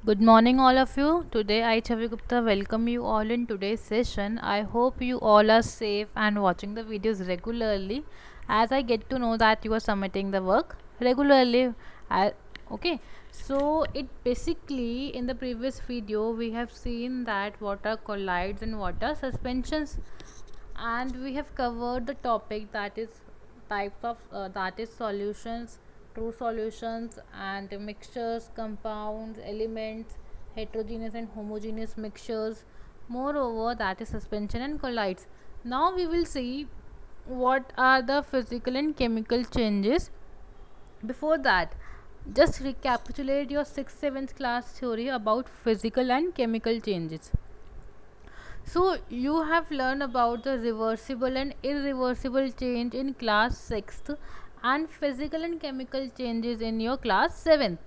Good morning, all of you. Today, I, Chavi Gupta, welcome you all in today's session. I hope you all are safe and watching the videos regularly, as I get to know that you are submitting the work regularly. I, okay, so it basically in the previous video we have seen that what are colloids and what are suspensions, and we have covered the topic that is types of that is solutions, true solutions, and mixtures, compounds, elements, heterogeneous and homogeneous mixtures. Moreover, that is suspension and colloids. Now we will see what are the physical and chemical changes. Before that, just recapitulate your 6th 7th class theory about physical and chemical changes. So you have learned about the reversible and irreversible change in class 6th and physical and chemical changes in your class 7th.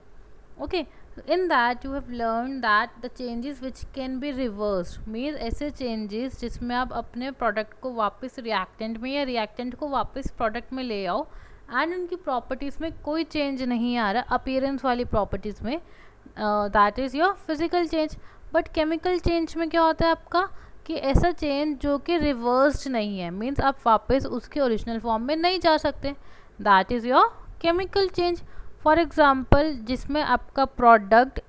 Okay, in that you have learned that the changes which can be reversed means ऐसे changes जिसमें आप अपने product को वापस reactant में या reactant को वापस product में ले आओ एंड उनकी प्रॉपर्टीज़ में कोई चेंज नहीं आ रहा अपीयरेंस वाली प्रॉपर्टीज़ में, that is your physical change. But chemical change में क्या होता है आपका कि ऐसा चेंज जो कि रिवर्स्ड नहीं है, मीन्स आप वापस उसके ओरिजिनल फॉर्म में नहीं जा सकते, that is your chemical change. For example जिसमें आपका प्रोडक्ट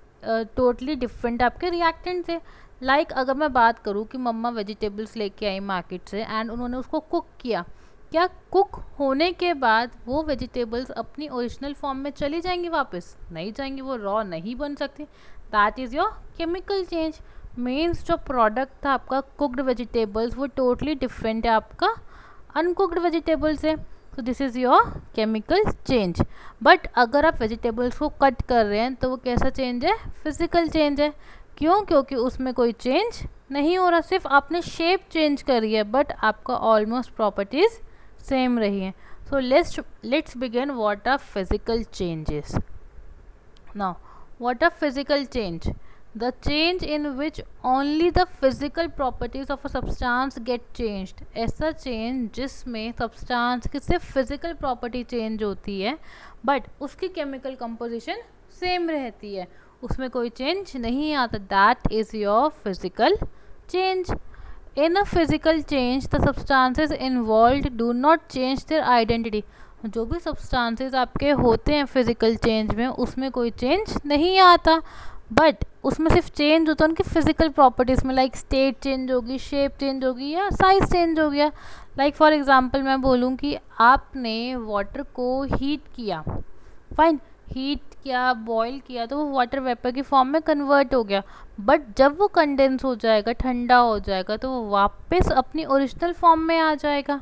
टोटली डिफरेंट आपके रिएक्टेंट से. लाइक अगर मैं बात करूँ कि मम्मा वेजिटेबल्स लेके आई मार्केट से एंड उन्होंने उसको कुक किया, क्या कुक होने के बाद वो वेजिटेबल्स अपनी ओरिजिनल फॉर्म में चली जाएंगी? वापस नहीं जाएंगी, वो रॉ नहीं बन सकती. That is your chemical change. Means जो प्रोडक्ट था आपका कुकड वेजिटेबल्स वो टोटली डिफरेंट है आपका अनकुकड वेजिटेबल से. तो this is your chemical change. But अगर आप वेजिटेबल्स को कट कर रहे हैं तो वो कैसा चेंज है? फिजिकल चेंज है. क्यों? क्योंकि उसमें कोई चेंज नहीं हो रहा, सिर्फ आपने शेप चेंज करी है बट आपका ऑलमोस्ट प्रॉपर्टीज़ सेम रही है. So let's begin what are physical changes. Now what are physical change? The change in which only the physical properties of a substance get changed. ऐसा change जिसमें substance की सिर्फ physical property change होती है but उसकी chemical composition same रहती है, उसमें कोई चेंज नहीं आता. That is your physical change. In a physical change, the substances involved do not change their identity. जो भी substances आपके होते हैं फिजिकल चेंज में उसमें कोई चेंज नहीं आता, बट उसमें सिर्फ चेंज होता है उनकी फिजिकल प्रॉपर्टीज़ में. लाइक स्टेट चेंज होगी, शेप चेंज होगी या साइज चेंज हो गया. लाइक फॉर एग्जांपल मैं बोलूँ कि आपने वाटर को हीट किया, फाइन, हीट किया, बॉईल किया तो वो वाटर वेपर की फॉर्म में कन्वर्ट हो गया. बट जब वो कंडेंस हो जाएगा, ठंडा हो जाएगा, तो वो वापस अपनी ओरिजिनल फॉर्म में आ जाएगा.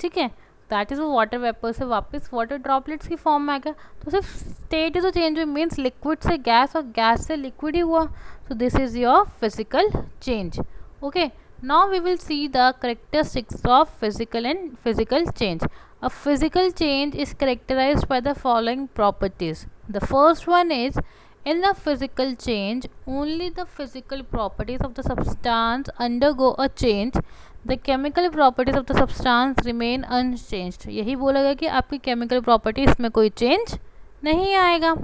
ठीक है, दैट इज़ वो वाटर वेपर से वापस वाटर ड्रॉपलेट्स की फॉर्म में आ गया. तो सिर्फ स्टेट ही तो चेंज हुई, मीन्स लिक्विड से गैस और गैस से लिक्विड ही हुआ. सो this is your physical change. Okay, now we will see the characteristics of physical change. A physical change is characterized by the following properties. The first one is, in the physical change only the physical properties of the substance undergo a change. The chemical properties of the substance remain unchanged. यही बोला गया कि आपकी chemical properties में कोई change नहीं आएगा.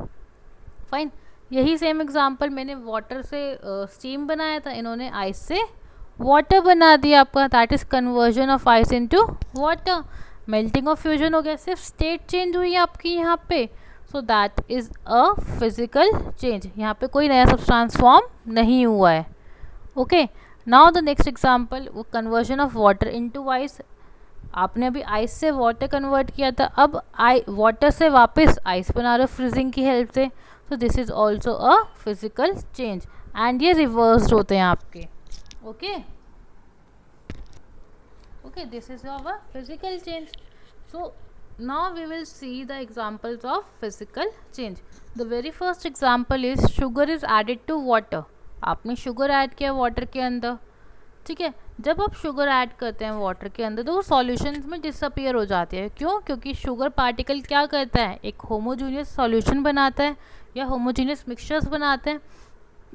Fine, यही सेम एग्जांपल मैंने वाटर से स्टीम बनाया था, इन्होंने आइस से वाटर बना दिया आपका. That is conversion of ice into water. Melting और फ्यूजन हो गया, सिर्फ स्टेट चेंज हुई है आपकी यहाँ पे. So that is a physical change. यहाँ पे कोई नया सब्सटेंस फॉर्म नहीं हुआ है. Okay, now the next example, वो conversion of water into ice. आपने अभी आइस से वाटर कन्वर्ट किया था, अब वाटर से वापस आइस बना रहे हो फ्रीजिंग की हेल्प से. सो this is also a physical change and ये रिवर्स्ड होते हैं आपके. Okay, this is our physical change. So now we will see the examples of physical change. The very first example is sugar is added to water. आपने sugar add किया water के अंदर. ठीक है, जब आप शुगर ऐड करते हैं वाटर के अंदर तो वो सॉल्यूशन में डिसअपियर हो जाती है. क्यों? क्योंकि शुगर पार्टिकल क्या करता है, एक होमोजीनियस सॉल्यूशन बनाता है या होमोजीनियस मिक्सचर्स बनाते हैं,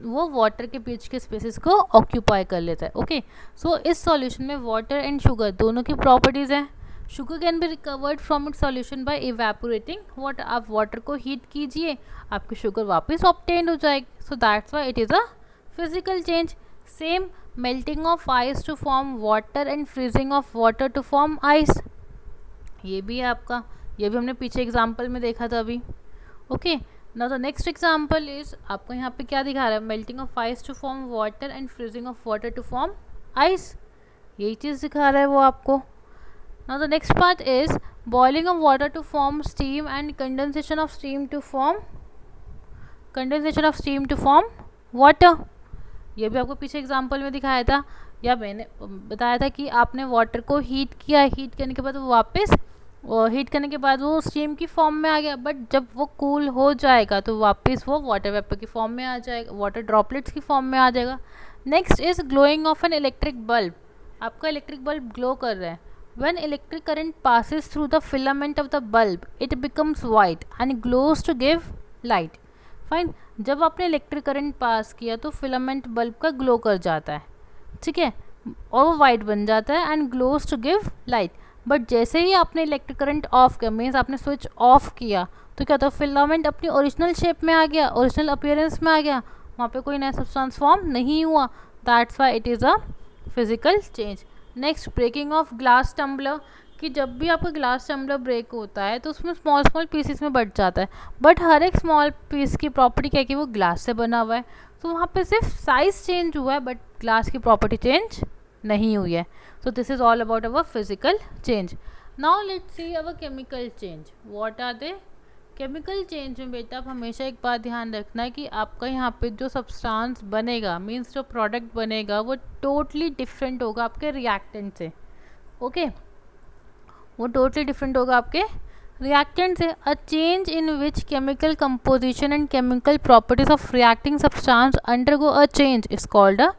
वो वाटर के बीच के स्पेसेस को ऑक्यूपाई कर लेता है. ओके, सो इस सॉल्यूशन में वाटर एंड शुगर दोनों की प्रॉपर्टीज़ हैं. Sugar can be recovered from it solution by evaporating water, आप वाटर को हीट कीजिए, आपकी शुगर वापस ऑब्टेन हो जाएगी. So that's why it is a physical change. Same melting of ice to form water and freezing of water to form ice, ये भी है आपका, ये भी हमने पीछे एग्जाम्पल में देखा था अभी. Okay, now the next example is, आपको यहाँ पे क्या दिखा रहा है, melting of ice to form water and freezing of water to form ice, यही चीज़ दिखा रहा है वो आपको. Now the next part is boiling of water to form steam and condensation of steam to form water, ये भी आपको पीछे एग्जाम्पल में दिखाया था, या मैंने बताया था कि आपने वाटर को हीट किया, हीट करने के बाद वो वापस हीट करने के बाद वो स्टीम की फॉर्म में आ गया, बट जब वो कूल हो जाएगा तो वापस वो वाटर वेपर की फॉर्म में आ जाएगा, वाटर ड्रॉपलेट्स की फॉर्म में आ जाएगा. Next is glowing of an electric bulb, आपका इलेक्ट्रिक बल्ब ग्लो कर रहा है. When electric current passes through the filament of the bulb it becomes white and glows to give light. Fine, जब आपने इलेक्ट्रिक करंट पास किया तो filament bulb का glow कर जाता है, ठीक है, और वो वाइट बन जाता है and glows to give light. But जैसे ही आपने इलेक्ट्रिक करंट ऑफ किया, मीन्स आपने स्विच ऑफ किया, तो क्या होता है, फिलामेंट अपनी ओरिजिनल शेप में आ गया, ओरिजिनल अपीयरेंस में आ गया, वहाँ पे कोई नया सब्सटेंस फॉर्म नहीं हुआ. That's why it is a physical change. Next, breaking of glass tumbler, कि जब भी आपका ग्लास टम्बलर ब्रेक होता है तो उसमें स्मॉल स्मॉल पीसेस में बट जाता है, बट हर एक स्मॉल पीस की प्रॉपर्टी क्या है कि वो ग्लास से बना हुआ है, तो वहाँ पे सिर्फ साइज चेंज हुआ है बट ग्लास की प्रॉपर्टी चेंज नहीं हुई है. So this is all about our physical change. Now let's see our chemical change. What are they? Chemical change में बेटा आप हमेशा एक बात ध्यान रखना है कि आपका यहाँ पे जो सब्सटेंस बनेगा, मीन्स जो प्रोडक्ट बनेगा, वो टोटली डिफरेंट होगा आपके रिएक्टेंट से. ओके, वो टोटली डिफरेंट होगा आपके रिएक्टेंट से. A change in which chemical composition and chemical properties of reacting substance undergo a change is called a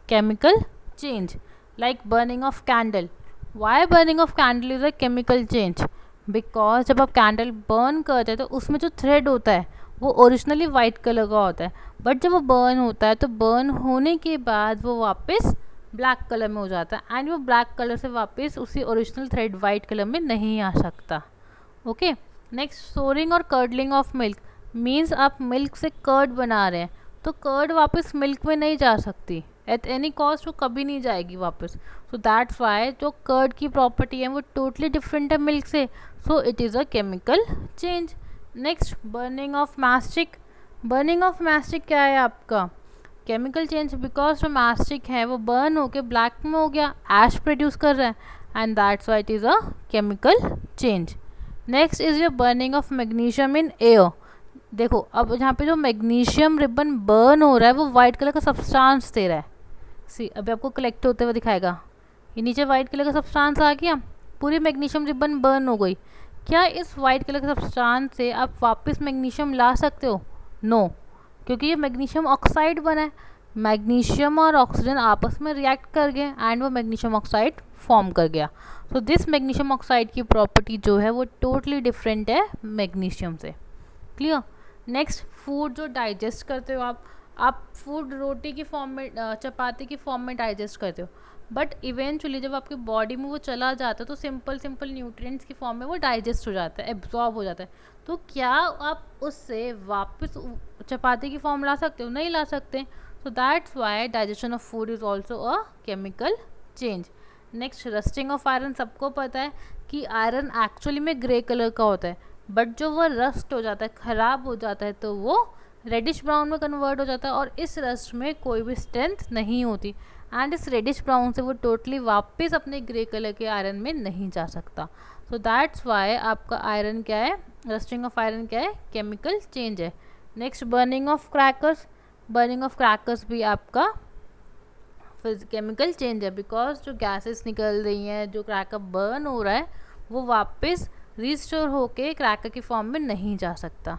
chemical change. Like burning of candle. Why burning of candle is a chemical change? Because जब आप candle burn करते हैं तो उसमें जो thread होता है वो ओरिजिनली वाइट कलर का होता है, बट जब वो बर्न होता है तो बर्न होने के बाद वो वापस ब्लैक कलर में हो जाता है, एंड वो ब्लैक कलर से वापस उसी ओरिजिनल थ्रेड वाइट कलर में नहीं आ सकता. ओके, नेक्स्ट, सोरिंग और कर्डलिंग ऑफ मिल्क. मीन्स आप मिल्क से कर्ड बना रहे हैं तो कर्ड वापस मिल्क में नहीं जा सकती, एट एनी कॉस्ट वो कभी नहीं जाएगी वापस. सो दैट्स वाई जो कर्ड की प्रॉपर्टी है वो टोटली डिफरेंट है मिल्क से. So it is a chemical change. Next, burning of mastic. Burning of mastic क्या है आपका? केमिकल चेंज, बिकॉज जो मैस्टिक है वो बर्न होके ब्लैक में हो गया, ऐश प्रोड्यूस कर रहा है, and that's why it is a chemical change. Next is your burning of magnesium in air. देखो अब यहाँ पे जो मैग्नीशियम रिबन बर्न हो रहा है वो वाइट कलर का सब्सटेंस दे रहा है. सी अभी आपको कलेक्ट होते हुए दिखाएगा, ये नीचे वाइट कलर का सब्सटेंस आ गया, पूरी मैग्नीशियम रिबन बर्न हो गई. क्या इस वाइट कलर के सब्सटेंस से आप वापस मैग्नीशियम ला सकते हो? नो, क्योंकि ये मैग्नीशियम ऑक्साइड बना है, मैग्नीशियम और ऑक्सीजन आपस में रिएक्ट कर गए एंड वो मैग्नीशियम ऑक्साइड फॉर्म कर गया. सो दिस मैग्नीशियम ऑक्साइड की प्रॉपर्टी जो है वो टोटली डिफरेंट है मैग्नीशियम से. क्लियर? नेक्स्ट, फूड जो डाइजेस्ट करते हो आप फूड रोटी की फॉर्म में, चपाती की फॉर्म में डाइजेस्ट करते हो, बट इवेंचुअली जब आपकी बॉडी में वो चला जाता है तो सिंपल न्यूट्रिएंट्स की फॉर्म में वो डाइजेस्ट हो जाता है, एब्जॉर्ब हो जाता है. तो क्या आप उससे वापस चपाती की फॉर्म ला सकते हो? नहीं ला सकते. सो that's Y digestion of food is also a chemical change. Next, rusting of iron. सबको पता है कि आयरन एक्चुअली में ग्रे कलर का होता है, बट जो वो रस्ट हो जाता है, ख़राब हो जाता है, तो वो रेडिश ब्राउन में कन्वर्ट हो जाता है, और इस रस्ट में कोई भी स्ट्रेंथ नहीं होती, एंड इस रेडिश ब्राउन से वो टोटली वापस अपने ग्रे कलर के आयरन में नहीं जा सकता. सो दैट्स वाई आपका आयरन क्या है, रस्टिंग ऑफ आयरन क्या है, केमिकल चेंज है. Next, burning of crackers. Burning of crackers भी आपका केमिकल चेंज है, बिकॉज जो गैसेस निकल रही हैं, जो क्रैकर बर्न हो रहा है वो वापस रिस्टोर होके क्रैकर की फॉर्म में नहीं जा सकता.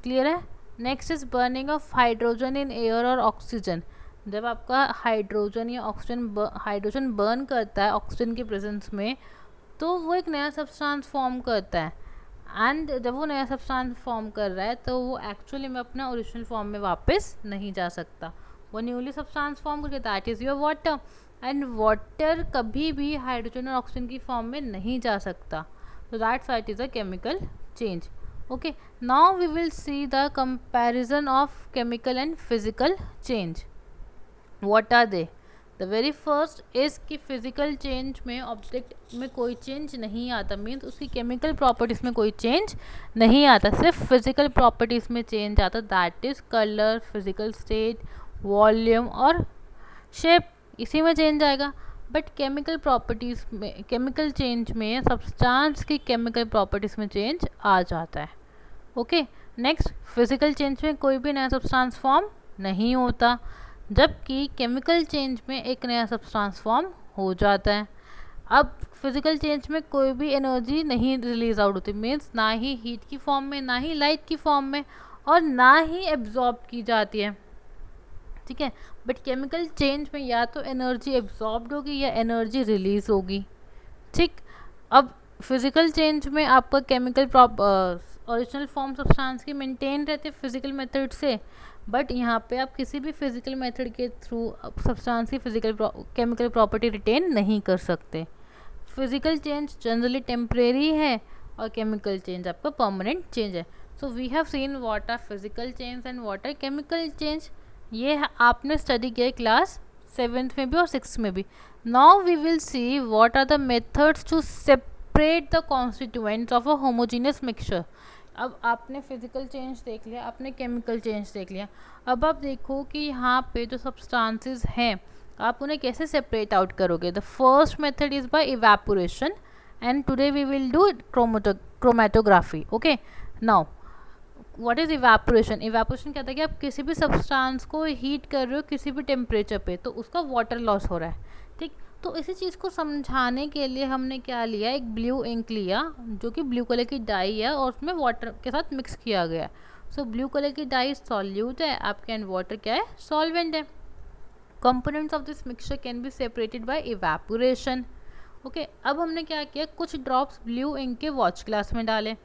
क्लियर है? Next is burning of hydrogen in air और ऑक्सीजन. जब आपका हाइड्रोजन या हाइड्रोजन बर्न करता है ऑक्सीजन के प्रेजेंस में, तो वो एक नया सब्सटेंस फॉर्म करता है, एंड जब वो नया सब्सटेंस फॉर्म कर रहा है तो वो एक्चुअली में अपना ओरिजिनल फॉर्म में वापस नहीं जा सकता, वो न्यूली सब्सटेंस फॉर्म करके, that is your water. And water कभी भी हाइड्रोजन और ऑक्सीजन की फॉर्म में नहीं जा सकता. So that's why it is a chemical change. Okay, now we will see the comparison of chemical and physical change. What are they? The very first is कि physical change में object में कोई change नहीं आता, means उसकी chemical properties में कोई change नहीं आता, सिर्फ फिजिकल प्रॉपर्टीज़ में चेंज आता. That is colour, physical state, volume और शेप, इसी में चेंज आएगा. बट केमिकल प्रॉपर्टीज़ में, केमिकल चेंज में सब्सटेंस की केमिकल प्रॉपर्टीज़ में चेंज आ जाता है. ओके, नेक्स्ट, फिजिकल चेंज में कोई भी नया सब्सटेंस फॉर्म नहीं होता, जबकि केमिकल चेंज में एक नया सब्सटेंस फॉर्म हो जाता है. अब फिजिकल चेंज में कोई भी एनर्जी नहीं रिलीज आउट होती, मीन्स ना ही हीट की फॉर्म में, ना ही लाइट की फॉर्म में, और ना ही एब्जॉर्ब की जाती है. ठीक है, बट केमिकल चेंज में या तो एनर्जी एब्जॉर्ब्ड होगी या एनर्जी रिलीज होगी. ठीक, अब फिजिकल चेंज में आपका केमिकल ओरिजिनल फॉर्म सब्सटेंस की मेंटेन रहते हैं फिजिकल मेथड से, बट यहाँ पे आप किसी भी फिजिकल मेथड के थ्रू सब्सटेंस की फिजिकल केमिकल प्रॉपर्टी रिटेन नहीं कर सकते. फिजिकल चेंज जनरली टेम्परेरी है और केमिकल चेंज आपका परमानेंट चेंज है. So we have seen what are physical change and what are chemical change. ये आपने स्टडी किया क्लास 7th में भी और 6th में भी. Now we will see what are the methods to separate the constituents of a homogeneous mixture. अब आपने फिजिकल चेंज देख लिया, आपने केमिकल चेंज देख लिया. अब आप देखो कि यहाँ पे जो सब्सटेंसेस हैं आप उन्हें कैसे सेपरेट आउट करोगे. The first method is by evaporation and today we will do chromatography. Okay, now what is evaporation. Evaporation कहता है कि आप किसी भी सब्सटेंस को हीट कर रहे हो किसी भी टेम्परेचर पे, तो उसका वाटर लॉस हो रहा है. ठीक, तो इसी चीज़ को समझाने के लिए हमने क्या लिया, एक ब्लू इंक लिया जो कि ब्लू कलर की डाई है और उसमें वाटर के साथ मिक्स किया गया. सो ब्लू कलर की डाई सॉल्यूट है आपके एंड वाटर क्या है, सॉल्वेंट है. Components of this mixture can be separated by evaporation. Okay, अब हमने क्या किया, कुछ ड्रॉप्स ब्लू इंक के वॉच ग्लास में डाले.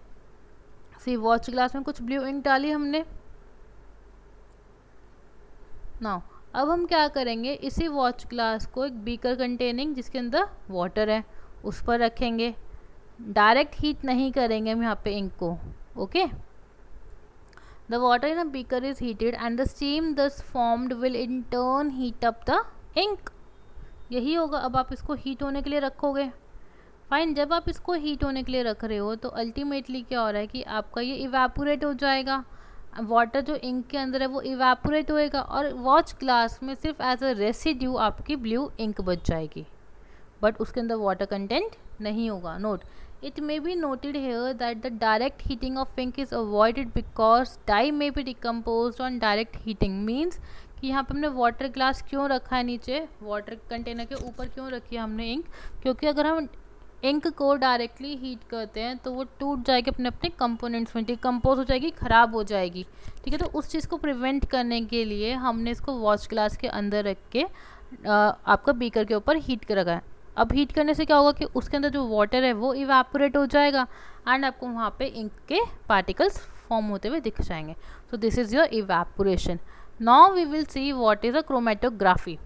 सी, वॉच ग्लास में कुछ ब्लू इंक डाली हमने. नाउ अब हम क्या करेंगे, इसी वॉच ग्लास को एक बीकर कंटेनिंग जिसके अंदर वाटर है उस पर रखेंगे. डायरेक्ट हीट नहीं करेंगे हम यहाँ पे इंक को. Okay, the water in a beaker is heated and the steam thus formed will in turn heat up the ink. यही होगा. अब आप इसको हीट होने के लिए रखोगे. फाइन, जब आप इसको हीट होने के लिए रख रहे हो तो अल्टीमेटली क्या हो रहा है कि आपका ये इवेपोरेट हो जाएगा. वाटर जो इंक के अंदर है वो इवेपोरेट होएगा और वॉच ग्लास में सिर्फ एज अ रेसिड्यू आपकी ब्लू इंक बच जाएगी, बट उसके अंदर वाटर कंटेंट नहीं होगा. Note, it may be noted here that the direct heating of ink is avoided because dye may be decompose on direct heating. Means कि यहाँ पे हमने वाटर ग्लास क्यों रखा है नीचे, वाटर कंटेनर के ऊपर क्यों रखी है हमने इंक, क्योंकि अगर हम इंक को डायरेक्टली हीट करते हैं तो वो टूट जाएगी अपने अपने कंपोनेंट्स में, डिकम्पोज हो जाएगी, ख़राब हो जाएगी. ठीक है, तो उस चीज़ को प्रिवेंट करने के लिए हमने इसको वॉच ग्लास के अंदर रख के आपका बीकर के ऊपर हीट कर रखा है. अब हीट करने से क्या होगा कि उसके अंदर जो वाटर है वो इवेपोरेट हो जाएगा एंड आपको वहाँ पे इंक के पार्टिकल्स फॉर्म होते हुए दिख जाएंगे. So this is your evaporation. Now we will see what is a chromatography.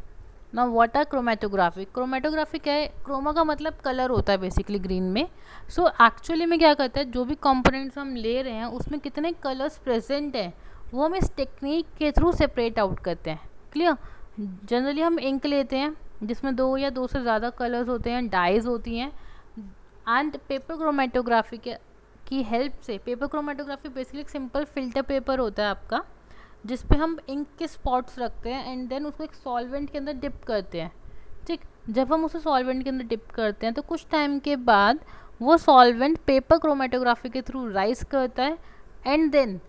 ना व्हाट आर क्रोमेटोग्राफी. क्रोमेटोग्राफी क्या है, क्रोमा का मतलब कलर होता है बेसिकली ग्रीन में. सो एक्चुअली में क्या करता है, जो भी कंपोनेंट्स हम ले रहे हैं उसमें कितने कलर्स प्रेजेंट हैं वो हम इस टेक्निक के थ्रू सेपरेट आउट करते हैं. क्लियर. जनरली हम इंक लेते हैं जिसमें 2 या 2 से ज़्यादा कलर्स होते हैं, डाइज होती हैं, एंड पेपर क्रोमेटोग्राफी की हेल्प से, पेपर क्रोमेटोग्राफी बेसिकली एक सिंपल फिल्टर पेपर होता है आपका जिस पे हम इंक के स्पॉट्स रखते हैं एंड देन उसको एक सॉल्वेंट के अंदर डिप करते हैं. ठीक, जब हम उसे सॉल्वेंट के अंदर डिप करते हैं तो कुछ टाइम के बाद वो सॉल्वेंट पेपर क्रोमेटोग्राफी के थ्रू राइज करता है एंड देन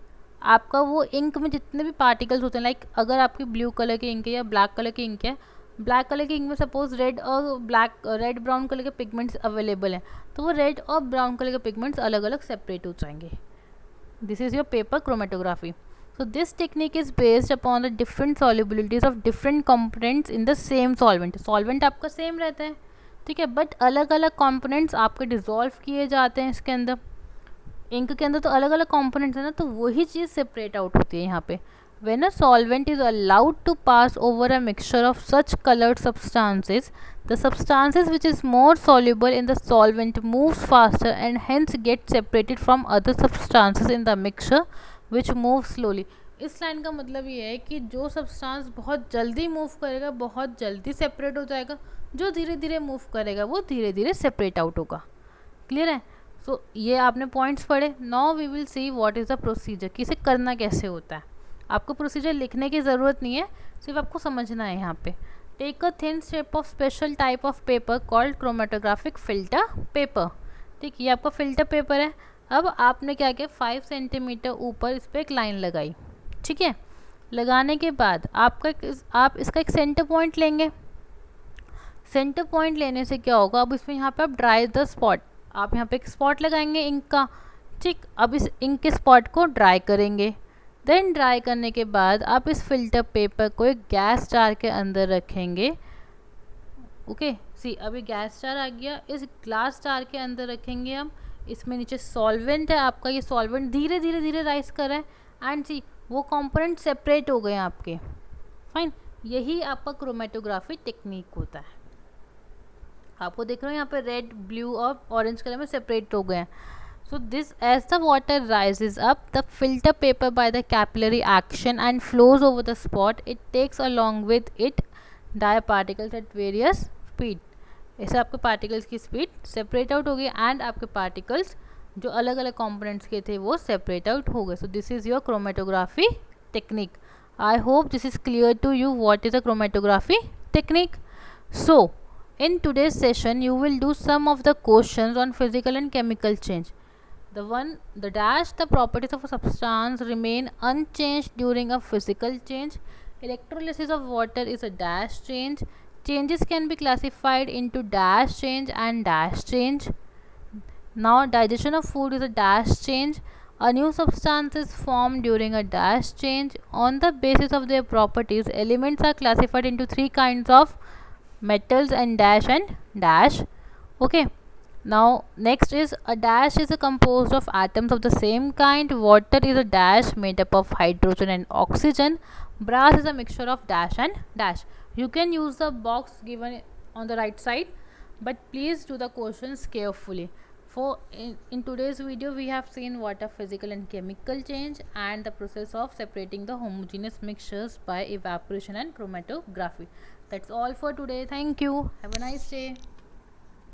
आपका वो इंक में जितने भी पार्टिकल्स होते हैं, लाइक अगर आपकी ब्लू कलर की इंक है या ब्लैक कलर की इंक है, ब्लैक कलर की इंक में सपोज रेड और रेड ब्राउन कलर के पिगमेंट्स अवेलेबल हैं, तो वो रेड और ब्राउन कलर के पिगमेंट्स अलग अलग सेपरेट हो जाएंगे. This is your paper chromatography. So this technique is based upon the different solubilities of different components in the same solvent. Solvent आपका सेम रहता है, ठीक है, बट अलग अलग components आपके डिज़ोल्व किए जाते हैं इसके अंदर. इंक के अंदर तो अलग अलग components है ना, तो वही चीज़ सेपरेट आउट होती है यहाँ पे. when a solvent is allowed to pass over a mixture of such colored substances, the substances which is more soluble in the solvent moves faster and hence get separated from other substances in the mixture which move slowly. इस line का मतलब ये है कि जो substance बहुत जल्दी move करेगा बहुत जल्दी सेपरेट हो जाएगा, जो धीरे धीरे मूव करेगा वो धीरे धीरे सेपरेट आउट होगा. क्लियर है? सो ये आपने पॉइंट्स पढ़े. Now we will see what is the procedure, कि इसे करना कैसे होता है. आपको प्रोसीजर लिखने की ज़रूरत नहीं है, सिर्फ आपको समझना है. यहाँ पे take a thin strip of special type of paper called chromatographic filter paper. ठीक, ये आपका फिल्टर पेपर है. अब आपने क्या किया, 5 सेंटीमीटर ऊपर इस पर एक लाइन लगाई. ठीक है, लगाने के बाद आप इसका एक सेंटर पॉइंट लेंगे. सेंटर पॉइंट लेने से क्या होगा, अब इसमें यहाँ पे आप ड्राई द स्पॉट, आप यहाँ पे एक स्पॉट लगाएंगे इंक का. ठीक, अब इस इंक के स्पॉट को ड्राई करेंगे. देन ड्राई करने के बाद आप इस फिल्टर पेपर को एक गैस जार के अंदर रखेंगे. ओके सी, अभी गैस जार आ गया, इस ग्लास जार के अंदर रखेंगे हम. इसमें नीचे सॉल्वेंट है आपका, ये सॉल्वेंट धीरे धीरे धीरे राइज कर रहा है एंड सी वो कंपोनेंट सेपरेट हो गए आपके. फाइन, यही आपका क्रोमेटोग्राफी टेक्निक होता है. आपको देख रहे हो यहाँ पे रेड, ब्लू और ऑरेंज कलर में सेपरेट हो गए हैं. So this, as the water rises up the filter paper by the capillary action and flows over the spot, it takes along with it dye particles at various speed. ऐसे आपके particles की speed separate out हो गई and आपके particles जो अलग अलग components के थे वो separate out हो गए. So this is your chromatography technique. I hope this is clear to you what is a chromatography technique. So in today's session you will do some of the questions on physical and chemical change. The dash, the properties of a substance remain unchanged during a physical change. Electrolysis of water is a dash change. Changes can be classified into dash change and dash change. Now digestion of food is a dash change. A new substance is formed during a dash change. On the basis of their properties, elements are classified into 3 kinds of metals and dash. Okay. Now next is a dash is composed of atoms of the same kind. Water is a dash made up of hydrogen and oxygen. Brass is a mixture of dash and dash. You can use the box given on the right side, but please do the questions carefully. For in today's video we have seen what are physical and chemical change and the process of separating the homogeneous mixtures by evaporation and chromatography. That's all for today. Thank you. Have a nice day.